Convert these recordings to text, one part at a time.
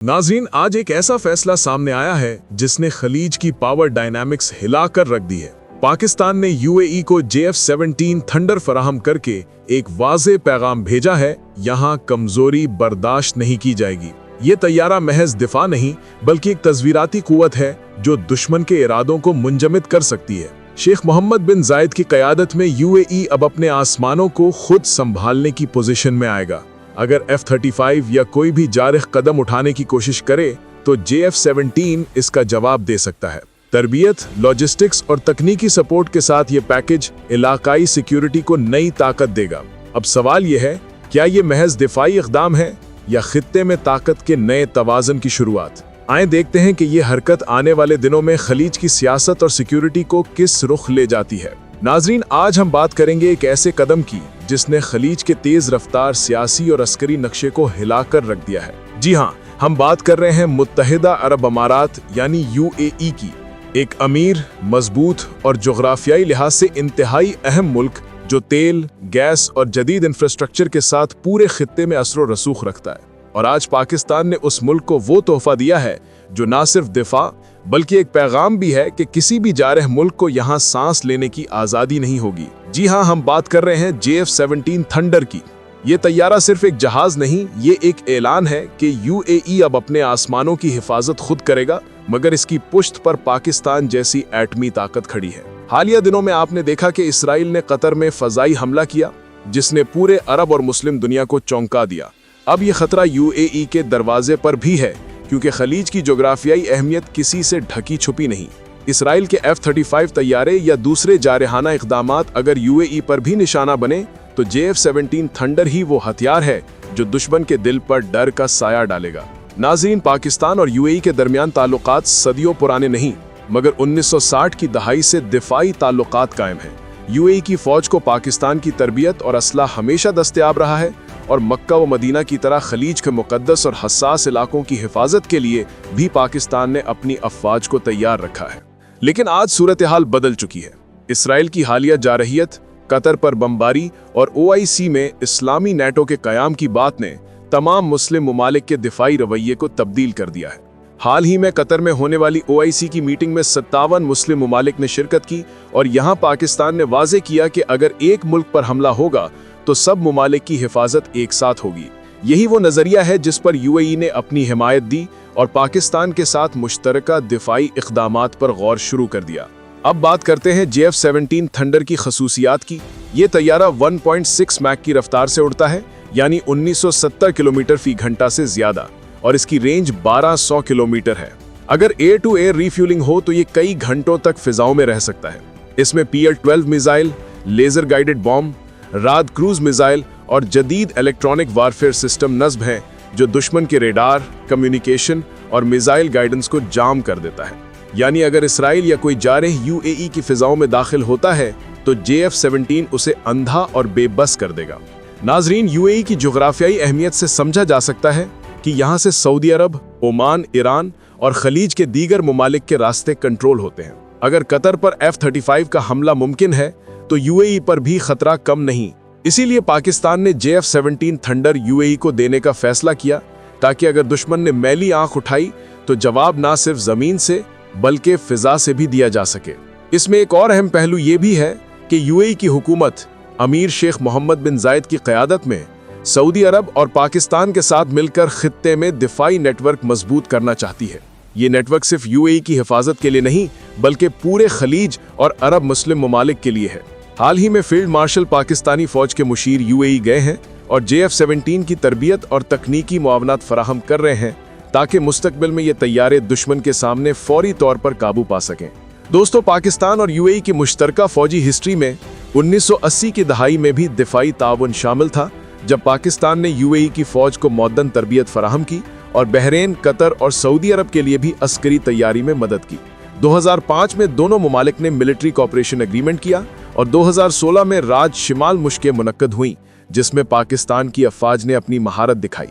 नाज़रीन, आज एक ऐसा फैसला सामने आया है जिसने खलीज की पावर डायनामिक्स हिलाकर रख दी है। पाकिस्तान ने यूएई को JF-17 थंडर फराहम करके एक वाज़ेह पैगाम भेजा है, यहाँ कमजोरी बर्दाश्त नहीं की जाएगी। ये तैयारा महज दिफा नहीं बल्कि एक तस्वीराती कुव्वत है जो दुश्मन के इरादों को मुंजमद कर सकती है। शेख मोहम्मद बिन जायद की क़यादत में यूएई अब अपने आसमानों को खुद संभालने की पोजीशन में आएगा। अगर F-35 या कोई भी जारिह कदम उठाने की कोशिश करे तो JF-17 इसका जवाब दे सकता है। तरबियत, लॉजिस्टिक्स और तकनीकी सपोर्ट के साथ ये पैकेज इलाकाई सिक्योरिटी को नई ताकत देगा। अब सवाल ये है, क्या ये महज दिफाई इक़दाम है या खित्ते में ताकत के नए तवाज़न की शुरुआत? आए देखते हैं कि ये हरकत आने वाले दिनों में खलीज की सियासत और सिक्योरिटी को किस रुख ले जाती है। नाजरीन, आज हम बात करेंगे एक ऐसे कदम की जिसने खलीज के तेज रफ्तार सियासी और अस्करी नक्शे को हिलाकर रख दिया है। जी हाँ, हम बात कर रहे हैं मुत्तहिदा अरब अमारात यानी यूएई की। एक अमीर, मजबूत और जोग्राफियाई लिहाज से इंतहाई अहम मुल्क जो तेल, गैस और जदीद इंफ्रास्ट्रक्चर के साथ पूरे खित्ते में असर व रसूख रखता है। और आज पाकिस्तान ने उस मुल्क को वो तोहफा दिया है जो ना सिर्फ दिफा बल्कि एक पैगाम भी है कि किसी भी जारह मुल्क को यहाँ सांस लेने की आज़ादी नहीं होगी। जी हाँ, हम बात कर रहे हैं JF-17 थंडर की। ये तैयारा सिर्फ एक जहाज नहीं, ये एक ऐलान है कि यूएई अब अपने आसमानों की हिफाजत खुद करेगा, मगर इसकी पुश्त पर पाकिस्तान जैसी एटमी ताकत खड़ी है। हालिया दिनों में आपने देखा कि इसराइल ने कतर में फ़ज़ाई हमला किया जिसने पूरे अरब और मुस्लिम दुनिया को चौंका दिया। अब ये खतरा यूएई के दरवाजे पर भी है क्योंकि खलीज की जोग्राफियाई अहमियत किसी से ढकी छुपी नहीं। इसराइल के F-35 तैयारे या दूसरे जारहाना इक़दामात अगर यूएई पर भी निशाना बने तो JF-17 थंडर ही वो हथियार है जो दुश्मन के दिल पर डर का साया डालेगा। नाज़रीन, पाकिस्तान और यूएई के दरमियान ताल्लुकात सदियों पुराने नहीं मगर 1960 की दहाई से दिफाई ताल्लुकात कायम हैं। यूएई की फ़ौज को पाकिस्तान की तरबियत और असला हमेशा दस्तयाब रहा है और मक्का व मदीना की तरह खलीज के मुक़द्दस और हसास इलाकों की हिफाजत के लिए भी पाकिस्तान ने अपनी अफ़वाज को तैयार रखा है। लेकिन आज सूरत हाल बदल चुकी है। इसराइल की हालिया जारहियत, कतर पर बमबारी और OIC में इस्लामी नेटो के क़याम की बात ने तमाम मुस्लिम ममालिक के दिफाई रवैये को तब्दील कर दिया है। हाल ही में कतर में होने वाली OIC की मीटिंग में 57 मुस्लिम ममालिक ने शिरकत की और यहाँ पाकिस्तान ने वाज़े किया कि अगर एक मुल्क पर हमला होगा तो सब ममालिक की हिफाजत एक साथ होगी। यही वो नज़रिया है जिस पर यूएई ने अपनी हिमायत दी और पाकिस्तान के साथ मुश्तरका दिफाई इक़दामात पर गौर शुरू कर दिया। अब बात करते हैं JF-17 थंडर की खसूसियात की। ये तैयारा 1.6 मैक की रफ्तार से उड़ता है यानी 1970 किलोमीटर फी घंटा से ज्यादा, और इसकी रेंज 1200 किलोमीटर है। अगर एयर टू एयर रिफ्यूलिंग हो तो ये कई घंटों तक फिजाओं में रह सकता है। इसमें PL-12 missile, laser guided bomb, Raad cruise missile और जदीद इलेक्ट्रॉनिक वारफेयर सिस्टम नस्ब हैं जो दुश्मन के रेडार, कम्युनिकेशन और मिसाइल गाइडेंस को जाम कर देता है। यानी अगर इसराइल या कोई जारह यूएई की फिजाओं में दाखिल होता है तो JF-17 उसे अंधा और बेबस कर देगा। नाजरीन, यूएई की जोग्राफियाई अहमियत से समझा जा सकता है कि यहाँ से सऊदी अरब, ओमान, ईरान और खलीज के दीगर ममालिक के रास्ते कंट्रोल होते हैं। अगर कतर पर F-35 का हमला मुमकिन है तो यूएई पर भी खतरा कम नहीं। इसीलिए पाकिस्तान ने JF-17 थंडर यूएई को देने का फैसला किया ताकि अगर दुश्मन ने मैली आंख उठाई तो जवाब ना सिर्फ जमीन से बल्कि फिजा से भी दिया जा सके। इसमें एक और अहम पहलू ये भी है कि यूएई की हुकूमत अमीर शेख मोहम्मद बिन जायद की क़यादत में सऊदी अरब और पाकिस्तान के साथ मिलकर खित्ते में दिफाई नेटवर्क मजबूत करना चाहती है। ये नेटवर्क सिर्फ यूएई की हिफाजत के लिए नहीं बल्कि पूरे खलीज और अरब मुस्लिम ममालिक के लिए है। हाल ही में फील्ड मार्शल पाकिस्तानी फौज के मुशीर यूएई गए हैं और JF-17 की तरबियत और तकनीकी मुआवनत फराहम कर रहे हैं ताकि मुस्तकबिल में ये तैयारे दुश्मन के सामने फौरी तौर पर काबू पा सकें। दोस्तों, पाकिस्तान और यूएई की मुश्तरका फौजी हिस्ट्री में 1980 की दहाई में भी दिफाई ताउन शामिल था जब पाकिस्तान ने यूएई की फौज को मौदन तरबियत फराहम की और बहरीन, कतर और सऊदी अरब के लिए भी अस्करी तैयारी में मदद की। 2005 में दोनों ममालिक ने मिलिट्री कॉपरेशन एग्रीमेंट किया और 2016 में राज शिमाल मुश्कें मुनक्कद हुई जिसमें पाकिस्तान की अफवाज ने अपनी महारत दिखाई।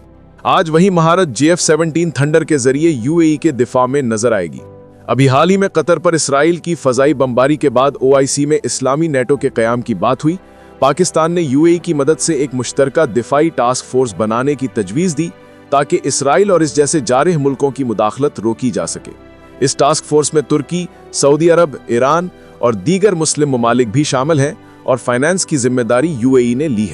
आज वही महारत JF-17 थंडर के जरिए यूएई के दिफा में नजर आएगी। अभी हाल ही में कतर पर इसराइल की फ़ज़ाई बमबारी के बाद OIC में इस्लामी नेटो के क़याम की बात हुई। पाकिस्तान ने यूएई की मदद से एक मुश्तरका दिफाई टास्क फोर्स बनाने की तजवीज़ दी تاکہ اسرائیل اور اس جیسے جارح ملکوں کی مداخلت روکی جا سکے۔ اس ٹاسک فورس میں ترکی، سعودی عرب، ایران اور دیگر مسلم ممالک بھی شامل ہیں اور فائنانس کی ذمہ داری UAE نے لی ہے۔